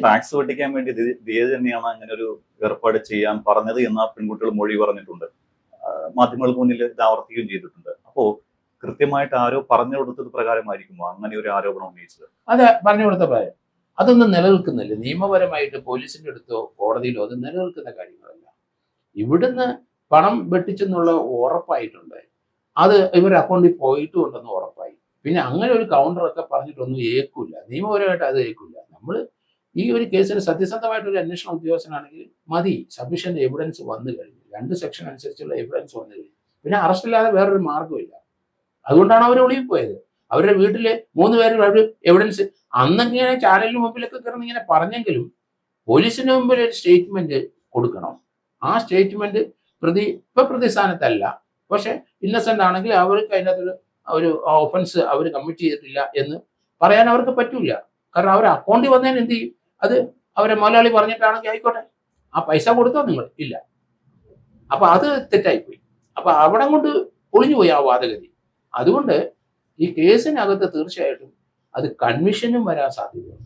Tax വെട്ടിക്കാൻ വേണ്ടി ദിയ തന്നെയാണ് അങ്ങനെ ഒരു ഏർപ്പാട് ചെയ്യാൻ പറഞ്ഞത് എന്ന് ആ പെൺകുട്ടികൾ മൊഴി പറഞ്ഞിട്ടുണ്ട്. മാധ്യമങ്ങൾക്ക് മുന്നിൽ ഇത് ആവർത്തിക്കുകയും ചെയ്തിട്ടുണ്ട്. അപ്പോ കൃത്യമായിട്ട് ആരോ പറഞ്ഞു കൊടുത്തത് പ്രകാരമായിരിക്കുമോ അങ്ങനെ ഒരു ആരോപണം ഉന്നയിച്ചത്? അതെ, പറഞ്ഞു കൊടുത്ത പ്രകാരം. അതൊന്നും നിലനിൽക്കുന്നില്ല. നിയമപരമായിട്ട് പോലീസിന്റെ അടുത്തോ കോടതിയിലോ അത് നിലനിൽക്കുന്ന കാര്യങ്ങളല്ല. ഇവിടുന്ന് പണം വെട്ടിച്ചെന്നുള്ള ഉറപ്പായിട്ടുണ്ട്. അത് ഇവരുടെ അക്കൗണ്ടിൽ പോയിട്ടുണ്ടെന്ന് ഉറപ്പായി. പിന്നെ അങ്ങനെ ഒരു കൗണ്ടറൊക്കെ പറഞ്ഞിട്ടൊന്നും ഏൽക്കില്ല. നിയമപരമായിട്ട് അത് ഏൽക്കില്ല. നമ്മൾ ഈ ഒരു കേസിന് സത്യസന്ധമായിട്ട് ഒരു അന്വേഷണ ഉദ്യോഗസ്ഥനാണെങ്കിൽ മതി, സഫീഷ്യന്റ് എവിഡൻസ് വന്നു കഴിഞ്ഞു, 2 സെക്ഷൻ അനുസരിച്ചുള്ള എവിഡൻസ് വന്നു കഴിഞ്ഞു, പിന്നെ അറസ്റ്റ് ഇല്ലാതെ വേറൊരു മാർഗ്ഗമില്ല. അതുകൊണ്ടാണ് അവർ ഒളിവിൽ പോയത്. അവരുടെ വീട്ടിലെ 3 പേര് അവർ എവിഡൻസ് അന്നിങ്ങനെ ചാനലിന് മുമ്പിലൊക്കെ കിടന്ന് ഇങ്ങനെ പറഞ്ഞെങ്കിലും പോലീസിന് മുമ്പിൽ ഒരു സ്റ്റേറ്റ്മെന്റ് കൊടുക്കണം. ആ സ്റ്റേറ്റ്മെന്റ് പ്രതിസ്ഥാനത്തല്ല, പക്ഷെ ഇന്നസെന്റ് ആണെങ്കിൽ അവർക്ക് അതിനകത്ത് ഒരു ഒഫൻസ് അവർ കമ്മിറ്റ് ചെയ്തിട്ടില്ല എന്ന് പറയാൻ അവർക്ക് പറ്റൂല. കാരണം അവർ അക്കൗണ്ടിൽ വന്നതിന് എന്ത് ചെയ്യും? അത് അവരെ മുതലാളി പറഞ്ഞിട്ടാണെങ്കിൽ ആയിക്കോട്ടെ, ആ പൈസ കൊടുത്തോ നിങ്ങൾ ഇല്ല. അപ്പൊ അത് തെറ്റായിപ്പോയി. അപ്പൊ അവിടെ കൊണ്ട് ഒളിഞ്ഞുപോയി ആ വാദഗതി. അതുകൊണ്ട് ഈ കേസിനകത്ത് തീർച്ചയായിട്ടും അത് കൺവിഷനും വരാൻ സാധ്യതയുണ്ട്.